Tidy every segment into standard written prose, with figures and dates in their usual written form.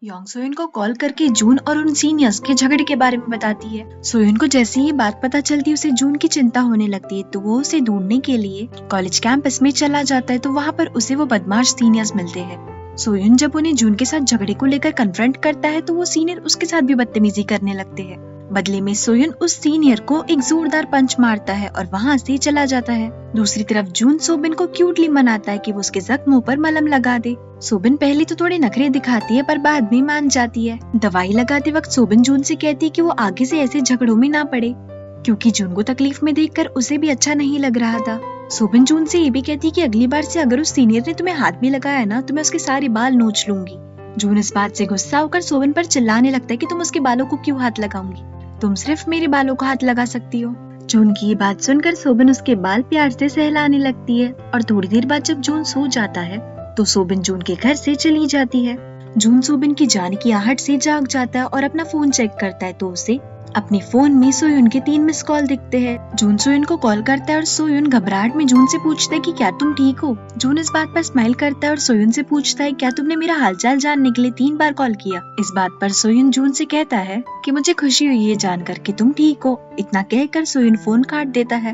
Yong सोयन को call करके जून और उन सीनियर्स के झगड़े के बारे में बताती है। सोयन को जैसे ही बात पता चलती है उसे जून की चिंता होने लगती है, तो वो उसे ढूंढने के लिए कॉलेज कैंपस में चला जाता है। तो वहाँ पर उसे वो बदमाश सीनियर्स मिलते हैं। सोयन जब उन्हें जून के साथ झगड़े को लेकर कन्फ्रंट करता है तो वो सीनियर उसके साथ भी बदतमीजी करने लगते हैं। बदले में सोयन उस सीनियर को एक जोरदार पंच मारता है और वहाँ से चला जाता है। दूसरी तरफ जून सोबिन को क्यूटली मनाता है कि वो उसके जख्मों पर मलम लगा दे। सोबिन पहले तो थोड़े नखरे दिखाती है पर बाद में मान जाती है। दवाई लगाते वक्त सोबिन जून से कहती है कि वो आगे से ऐसे झगड़ों में ना पड़े, क्योंकि जून को तकलीफ में देखकर उसे भी अच्छा नहीं लग रहा था। सोबिन जून से ये भी कहती है कि अगली बार से अगर उस सीनियर ने तुम्हें हाथ भी लगाया ना तो मैं उसके सारे बाल नोच लूंगी। जून इस बात से गुस्सा होकर सोबिन पर चिल्लाने लगता है कि तुम उसके बालों को क्यों हाथ लगाऊंगी, तुम सिर्फ मेरे बालों को हाथ लगा सकती हो। जून की ये बात सुनकर सोबिन उसके बाल प्यार से सहलाने लगती है और थोड़ी देर बाद जब जून सो जाता है तो सोबिन जून के घर से चली जाती है। जून सोबिन की जाने की आहट से जाग जाता है और अपना फोन चेक करता है तो उसे अपने फोन में सोयुन के 3 मिस कॉल दिखते हैं। जून सोयुन को कॉल करता है और सोयुन घबराहट में जून से पूछता है कि क्या तुम ठीक हो। जून इस बात पर स्माइल करता है और सोयुन से पूछता है क्या तुमने मेरा हालचाल जानने के लिए 3 बार कॉल किया। इस बात पर सोयुन जून से कहता है कि मुझे खुशी हुई ये जानकर कि तुम ठीक हो। इतना कहकर सोयुन फोन काट देता है।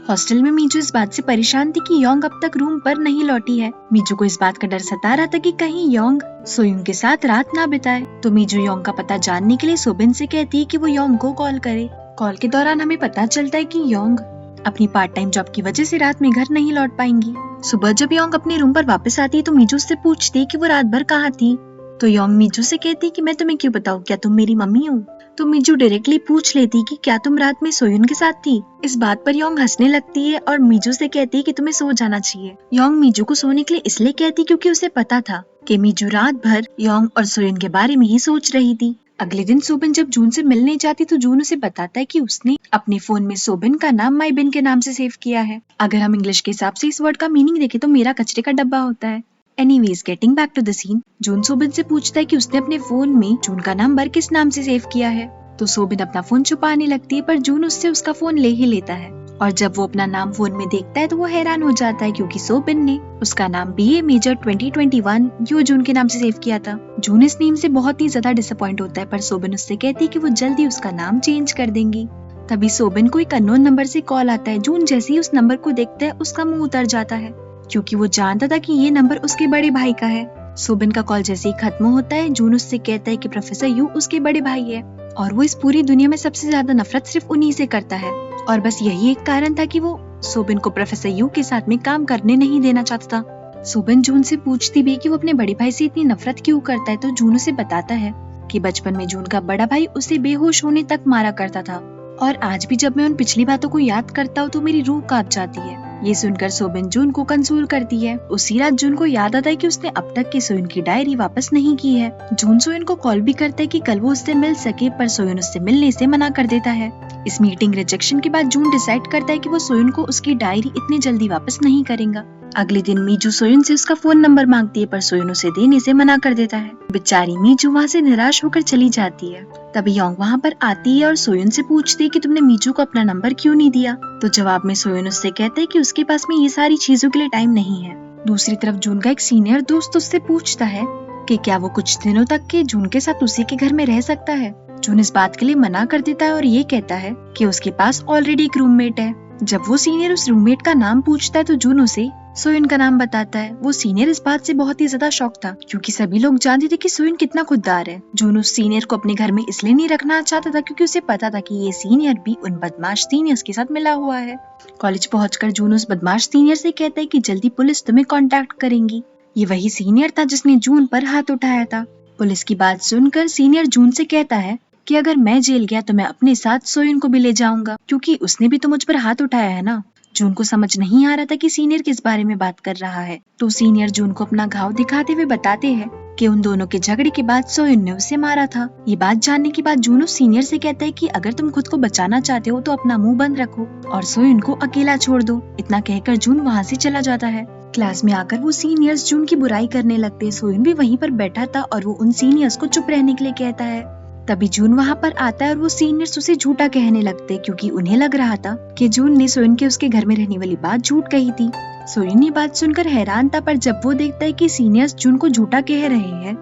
हॉस्टल में मीजू इस बात से परेशान थी कि योंग अब तक रूम पर नहीं लौटी है। मीजू को इस बात का डर सता रहा था कि कहीं योंग सोयुन के साथ रात ना बिताए। तो मीजू योंग का पता जानने के लिए सोबिन से कहती है कि वो योंग को कॉल करे। कॉल के दौरान हमें पता चलता है कि योंग अपनी पार्ट टाइम जॉब की वजह से रात में घर नहीं लौट पाएंगी। सुबह जब योंग अपने रूम पर वापस आती है तो मीजू उससे पूछती है कि वो रात भर कहाँ थी। तो योंग मीजू से कहती कि मैं तुम्हें क्यों बताऊँ, क्या तुम मेरी मम्मी हो। तो मीजू डायरेक्टली पूछ लेती कि क्या तुम रात में सोयुन के साथ थी। इस बात पर योंग हंसने लगती है और मीजू से कहती कि तुम्हें सो जाना चाहिए। योंग मीजू को सोने के लिए इसलिए कहती क्योंकि उसे पता था कि मीजू रात भर योंग और सोयुन के बारे में ही सोच रही थी। अगले दिन सोबिन जब जून से मिलने जाती तो जून उसे बताता है कि उसने अपने फोन में सोबिन का नाम माईबिन के नाम से सेव किया है। अगर हम इंग्लिश के हिसाब से इस वर्ड का मीनिंग देखें तो मेरा कचरे का डब्बा होता है। Anyways getting back to the scene, Jun Sobin से पूछता है कि उसने अपने फोन में जून का नंबर किस नाम से सेव किया है। तो सोबिन अपना फोन छुपाने लगती है पर जून उससे उसका फोन ले ही लेता है और जब वो अपना नाम फोन में देखता है तो वो हैरान हो जाता है क्योंकि सोबिन ने उसका नाम बीए मेजर 2021 यो जून के नाम से सेव किया था। जून इस नेम से बहुत ही ज्यादा डिसअपॉइंट होता है पर सोबिन उससे कहती है कि वो जल्दी उसका नाम चेंज कर देंगी। तभी सोबिन को एक अननोन नंबर से कॉल आता है। जून जैसे ही उस नंबर को देखता है उसका मुंह उतर जाता है क्योंकि वो जानता था कि ये नंबर उसके बड़े भाई का है। सोबिन का कॉल जैसे ही खत्म होता है जून उससे कहता है कि प्रोफेसर यू उसके बड़े भाई है और वो इस पूरी दुनिया में सबसे ज्यादा नफरत सिर्फ उन्हीं से करता है और बस यही एक कारण था कि वो सोबिन को प्रोफेसर यू के साथ में काम करने नहीं देना चाहता था। सोबिन जून से पूछती भी कि वो अपने बड़े भाई से इतनी नफरत क्यों करता है तो जून उसे बताता है कि बचपन में जून का बड़ा भाई उसे बेहोश होने तक मारा करता था और आज भी जब मैं उन पिछली बातों को याद करता हूँ तो मेरी रूह कांप जाती है। ये सुनकर सोबिन जून को कंसोल करती है। उसी रात जून को याद आता है कि उसने अब तक की सोयन की डायरी वापस नहीं की है। जून सोयन को कॉल भी करता है कि कल वो उससे मिल सके पर सोयन उससे मिलने से मना कर देता है। इस मीटिंग रिजेक्शन के बाद जून डिसाइड करता है कि वो सोयन को उसकी डायरी इतनी जल्दी वापस नहीं करेगा। अगले दिन मीजू सोयन से उसका फोन नंबर मांगती है पर सोयन उसे देने से मना कर देता है। बेचारी मीजू वहाँ से निराश होकर चली जाती है। तभी योंग वहाँ पर आती है और सोयन से पूछती है कि तुमने मीजू को अपना नंबर क्यों नहीं दिया। तो जवाब में सोयन उससे कहते है कि उसके पास में ये सारी चीजों के लिए टाइम नहीं है। दूसरी तरफ जून का एक सीनियर दोस्त उससे पूछता है कि क्या वो कुछ दिनों तक के जून के साथ उसी के घर में रह सकता है। जून इस बात के लिए मना कर देता है और ये कहता है कि उसके पास ऑलरेडी एक रूममेट है। जब वो सीनियर उस रूममेट का नाम पूछता है तो जून उसे सोयन का नाम बताता है। वो सीनियर इस बात से बहुत ही ज्यादा शॉक था क्योंकि सभी लोग जानते थे कि सोयन कितना खुददार है। जून उस सीनियर को अपने घर में इसलिए नहीं रखना चाहता था क्योंकि उसे पता था कि ये सीनियर भी उन बदमाश सीनियर्स के साथ मिला हुआ है। कॉलेज पहुंचकर जून उस बदमाश सीनियर से कहता है कि जल्दी पुलिस तुम्हें कांटेक्ट करेंगी। ये वही सीनियर था जिसने जून पर हाथ उठाया था। पुलिस की बात सुनकर सीनियर जून से कहता है कि अगर मैं जेल गया तो मैं अपने साथ सोयन को भी ले जाऊंगा क्योंकि उसने भी तो मुझ पर हाथ उठाया है ना। जून को समझ नहीं आ रहा था कि सीनियर किस बारे में बात कर रहा है। तो सीनियर जून को अपना घाव दिखाते हुए बताते हैं कि उन दोनों के झगड़े के बाद सोयन ने उसे मारा था। ये बात जानने के बाद जून उस सीनियर से कहता है कि अगर तुम खुद को बचाना चाहते हो तो अपना मुंह बंद रखो और सोयन को अकेला छोड़ दो। इतना कहकर जून वहाँ से चला जाता है। क्लास में आकर वो सीनियर्स जून की बुराई करने लगते हैं। सोयन भी वहीं पर बैठा था और वो उन सीनियर्स को चुप रहने के लिए कहता है। तभी जून वहाँ पर आता है और वो सीनियर्स उसे झूठा कहने लगते हैं क्योंकि उन्हें लग रहा था कि जून ने सोयन के उसके घर में रहने वाली बात झूठ कही थी। सोयन ये बात सुनकर हैरान था पर जब वो देखता है कि सीनियर्स जून को झूठा कह रहे हैं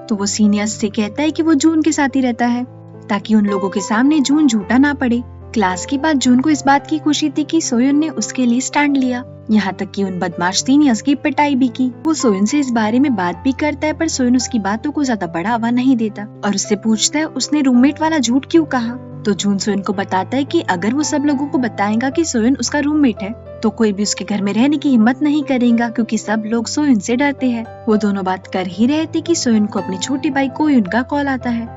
तो वो सीनियर्स से कहता है कि वो जून के साथ ही रहता है ताकि उन लोगों के सामने जून झूठा ना पड़े। क्लास के बाद जून को इस बात की खुशी थी कि सोयन ने उसके लिए स्टैंड लिया, यहाँ तक कि उन बदमाश सीनियर्स की पिटाई भी की। वो सोयन से इस बारे में बात भी करता है, पर सोयन उसकी बातों को ज्यादा बढ़ावा नहीं देता और उससे पूछता है उसने रूममेट वाला झूठ क्यों कहा। तो जून सोयन को बताता है कि अगर वो सब लोगों को बताएगा कि सोयन उसका रूममेट है तो कोई भी उसके घर में रहने की हिम्मत नहीं करेगा, क्योंकि सब लोग सोयन से डरते हैं। वो दोनों बात कर ही रहे थे कि सोयन को अपने छोटे भाई कोयुन का कॉल आता है।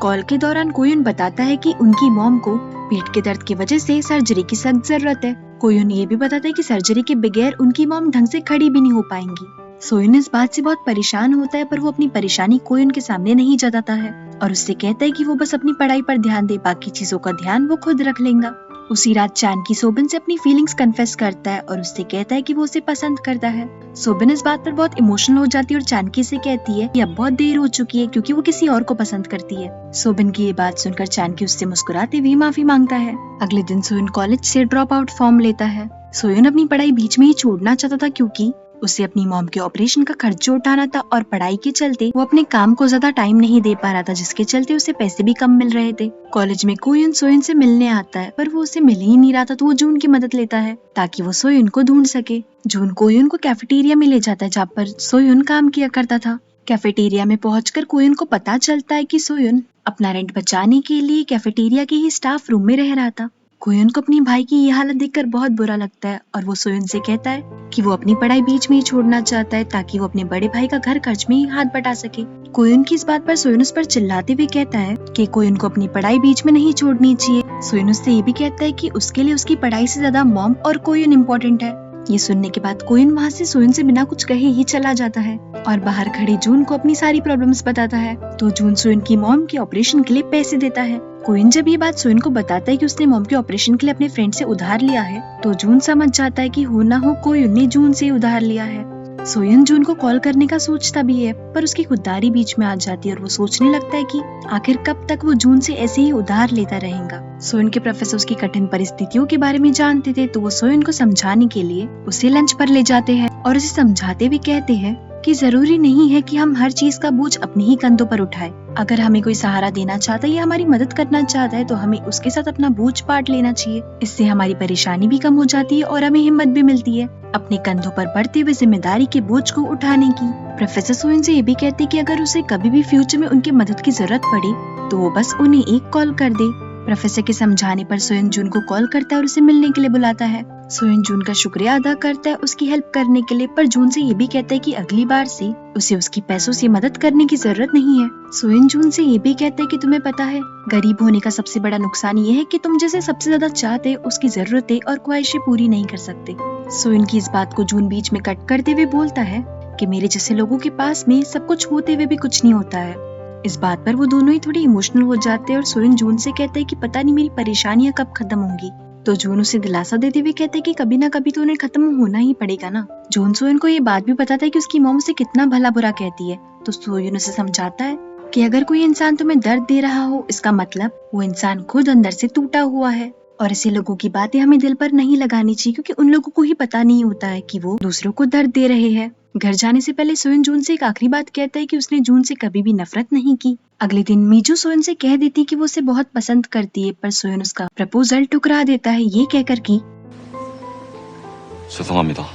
कॉल के दौरान कोयुन बताता है कि उनकी मॉम को पीठ के दर्द की वजह से सर्जरी की सख्त जरूरत है। कोयुन ये भी बताता है कि सर्जरी के बगैर उनकी मॉम ढंग से खड़ी भी नहीं हो पाएंगी। सोयन इस बात से बहुत परेशान होता है, पर वो अपनी परेशानी कोयुन के सामने नहीं जताता है और उससे कहता है कि वो बस अपनी पढ़ाई पर ध्यान दे, बाकी चीजों का ध्यान वो खुद रख लेगा। उसी रात चानकी सोबिन से अपनी फीलिंग्स कन्फेस करता है और उससे कहता है कि वो उसे पसंद करता है। सोबिन इस बात पर बहुत इमोशनल हो जाती है और चानकी से कहती है कि अब बहुत देर हो चुकी है, क्योंकि वो किसी और को पसंद करती है। सोबिन की ये बात सुनकर चानकी उससे मुस्कुराते हुए माफी मांगता है। अगले दिन सोयन कॉलेज से ड्रॉप आउट फॉर्म लेता है। सोयन अपनी पढ़ाई बीच में ही छोड़ना चाहता था, क्योंकि उसे अपनी मॉम के ऑपरेशन का खर्च उठाना था और पढ़ाई के चलते वो अपने काम को ज्यादा टाइम नहीं दे पा रहा था, जिसके चलते उसे पैसे भी कम मिल रहे थे। कॉलेज में कोयुन सोयन से मिलने आता है, पर वो उसे मिल ही नहीं रहा था, तो वो जून की मदद लेता है ताकि वो सोयन को ढूंढ सके। जून कोयुन को कैफेटेरिया में ले जाता है जहाँ पर सोयन काम किया करता था। कैफेटेरिया में पहुंचकर कोयुन को पता चलता है कि सोयन अपना रेंट बचाने के लिए कैफेटेरिया के ही स्टाफ रूम में रह रहा था। कोयुन को अपनी भाई की ये हालत देखकर बहुत बुरा लगता है और वो सोयन से कहता है कि वो अपनी पढ़ाई बीच में ही छोड़ना चाहता है ताकि वो अपने बड़े भाई का घर खर्च में ही हाथ बटा सके। कोयुन की इस बात पर सोयन उस पर चिल्लाते हुए कहता है कि कोयुन को अपनी पढ़ाई बीच में नहीं छोड़नी चाहिए। सोयन उससे ये भी कहता है कि उसके लिए उसकी पढ़ाई से ज्यादा मॉम और कोयुन इम्पोर्टेंट है। ये सुनने के बाद कोयुन वहाँ से सोयन से बिना कुछ कहे ही चला जाता है और बाहर खड़े जून को अपनी सारी प्रॉब्लम्स बताता है। तो जून सोयन की मॉम के ऑपरेशन के लिए पैसे देता है। कोयुन जब ये बात सोयन को बताता है कि उसने मॉम के ऑपरेशन के लिए अपने फ्रेंड से उधार लिया है, तो जून समझ जाता है कि हो ना हो कोयुन ने जून से उधार लिया है। सोयन जून को कॉल करने का सोचता भी है, पर उसकी खुददारी बीच में आ जाती है और वो सोचने लगता है कि आखिर कब तक वो जून से ऐसे ही उधार लेता रहेगा। सोयन के प्रोफेसर उसकी कठिन परिस्थितियों के बारे में जानते थे, तो वो सोयन को समझाने के लिए उसे लंच पर ले जाते हैं और उसे समझाते हुए कहते हैं कि जरूरी नहीं है कि हम हर चीज का बोझ अपने ही कंधों पर उठाएं। अगर हमें कोई सहारा देना चाहता है या हमारी मदद करना चाहता है तो हमें उसके साथ अपना बोझ बांट लेना चाहिए। इससे हमारी परेशानी भी कम हो जाती है और हमें हिम्मत भी मिलती है अपने कंधों पर बढ़ते हुए जिम्मेदारी के बोझ को उठाने की। प्रोफेसर सोयन से ये भी कहते कि अगर उसे कभी भी फ्यूचर में उनकी मदद की जरूरत पड़े तो वो बस उन्हें एक कॉल कर दे। प्रोफेसर के समझाने पर सोयन जून को कॉल करता है और उसे मिलने के लिए बुलाता है। सोयन जून का शुक्रिया अदा करता है उसकी हेल्प करने के लिए, पर जून से ये भी कहता है कि अगली बार से उसे उसकी पैसों से मदद करने की जरूरत नहीं है। सोयन जून से ये भी कहता है कि तुम्हें पता है, गरीब होने का सबसे बड़ा नुकसान ये है कि तुम जैसे सबसे ज्यादा चाहते उसकी जरूरतें और ख्वाहिशें पूरी नहीं कर सकते। सोयन की इस बात को जून बीच में कट करते हुए बोलता है कि मेरे जैसे लोगों के पास में सब कुछ होते हुए भी कुछ नहीं होता है। इस बात पर वो दोनों ही थोड़ी इमोशनल हो जाते हैं और सोयन जून से कहते हैं कि पता नहीं मेरी परेशानियां कब खत्म होंगी। तो जून उसे दिलासा देते हुए कहते हैं कि कभी ना कभी तो उन्हें खत्म होना ही पड़ेगा ना। जून सोयन को ये बात भी बताता है कि उसकी मॉम उसे कितना भला बुरा कहती है, तो सोयन उसे समझाता है कि अगर कोई इंसान तुम्हें दर्द दे रहा हो, इसका मतलब वो इंसान खुद अंदर से टूटा हुआ है और ऐसे लोगों की बातें हमें दिल पर नहीं लगानी चाहिए, क्योंकि उन लोगों को ही पता नहीं होता है कि वो दूसरों को दर्द दे रहे हैं। घर जाने से पहले सोयन जून से एक आखिरी बात कहता है कि उसने जून से कभी भी नफरत नहीं की। अगले दिन मीजू सोयन से कह देती कि वो उसे बहुत पसंद करती है, पर सोयन उसका प्रपोजल ठुकरा देता है ये कहकर कि 죄송합니다।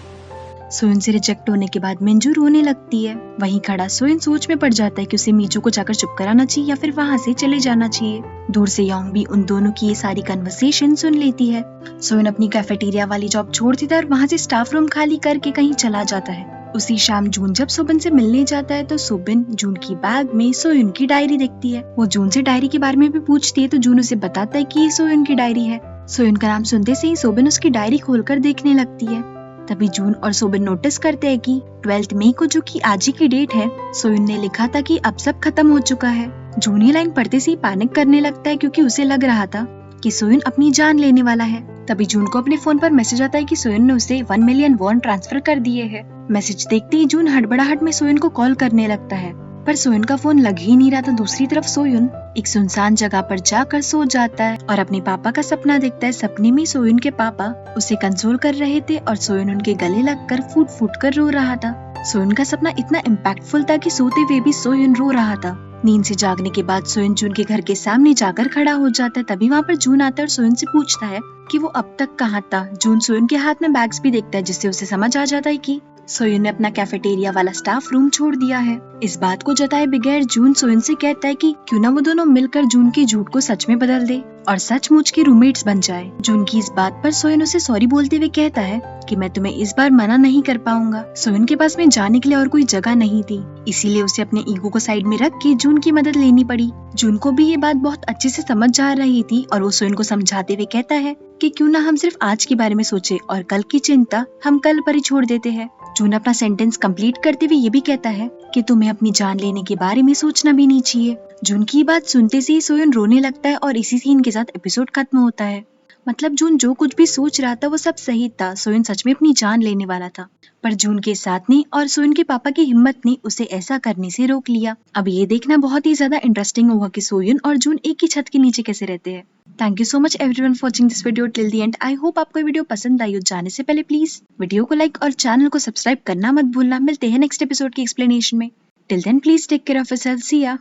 सोयन से रिजेक्ट होने के बाद मिंजू रोने लगती है। वहीं खड़ा सोयन सोच में पड़ जाता है कि उसे मीजू को जाकर चुप कराना चाहिए या फिर वहाँ से चले जाना चाहिए। दूर से योंग भी उन दोनों की ये सारी कन्वर्सेशन सुन लेती है। सोयन अपनी कैफेटेरिया वाली जॉब छोड़ देता है और वहाँ से स्टाफ रूम खाली करके कहीं चला जाता है। उसी शाम जून जब सोबिन से मिलने जाता है तो सोबिन जून की बैग में सोयन की डायरी देखती है। वो जून से डायरी के बारे में भी पूछती है तो जून उसे बताता है कि ये सोयन की डायरी है। सोयन का नाम सुनते से ही सोबिन उसकी डायरी खोलकर देखने लगती है। तभी जून और सोबिन नोटिस करते हैं कि 12 मई को, जो कि आज ही की डेट है, सोयन ने लिखा था कि अब सब खत्म हो चुका है। जून ये लाइन पढ़ते से ही पैनिक करने लगता है क्योंकि उसे लग रहा था कि सोयन अपनी जान लेने वाला है। तभी जून को अपने फोन पर मैसेज आता है कि सोयन ने उसे 1 मिलियन वॉन ट्रांसफर कर दिए हैं। मैसेज देखते ही जून हड़बड़ाहट में सोयन को कॉल करने लगता है, पर सोयन का फोन लग ही नहीं रहा था। दूसरी तरफ सोयन एक सुनसान जगह पर जाकर सो जाता है और अपने पापा का सपना देखता है। सपने में सोयन के पापा उसे कंसोल कर रहे थे और सोयन उनके गले लगकर फूट फूट कर रो रहा था। सोयन का सपना इतना इम्पैक्टफुल था कि सोते हुए भी सोयन रो रहा था। नींद से जागने के बाद सोयन जून के घर के सामने जाकर खड़ा हो जाता है। तभी वहाँ पर जून आता है और सोयन से पूछता है कि वो अब तक कहाँ था। जून सोयन के हाथ में बैग्स भी देखता है, जिससे उसे समझ आ जाता है कि सोयन ने अपना कैफेटेरिया वाला स्टाफ रूम छोड़ दिया है। इस बात को जताए बगैर जून सोयन से कहता है कि क्यों ना वो दोनों मिलकर जून के झूठ को सच में बदल दे और सचमुच के रूममेट्स बन जाए। जून की इस बात पर सोयन उसे सॉरी बोलते हुए कहता है कि मैं तुम्हें इस बार मना नहीं कर पाऊंगा। सोयन के पास में जाने के लिए और कोई जगह नहीं थी, इसीलिए उसे अपने ईगो को साइड में रख के जून की मदद लेनी पड़ी। जून को भी ये बात बहुत अच्छे से समझ जा रही थी और वो सोयन को समझाते हुए कहता है कि क्यों ना हम सिर्फ आज के बारे में सोचे और कल की चिंता हम कल पर ही छोड़ देते हैं। जून अपना सेंटेंस कंप्लीट करते हुए ये भी कहता है कि तुम्हें अपनी जान लेने के बारे में सोचना भी नहीं चाहिए। जून की बात सुनते से ही सोयन रोने लगता है और इसी सीन के साथ एपिसोड खत्म होता है। मतलब जून जो कुछ भी सोच रहा था वो सब सही था। सोयन सच में अपनी जान लेने वाला था, पर जून के साथ ने और सोयन के पापा की हिम्मत ने उसे ऐसा करने से रोक लिया। अब ये देखना बहुत ही ज्यादा इंटरेस्टिंग होगा कि सोयन और जून एक ही छत के नीचे कैसे रहते हैं। Thank you so much everyone for watching this video till the end. I hope आपको वीडियो पसंद आई हो। जाने से पहले प्लीज वीडियो को लाइक और चैनल को सब्सक्राइब करना मत भूलना। मिलते हैं नेक्स्ट एपिसोड की एक्सप्लेनेशन में। Till then please take care of yourself. See या।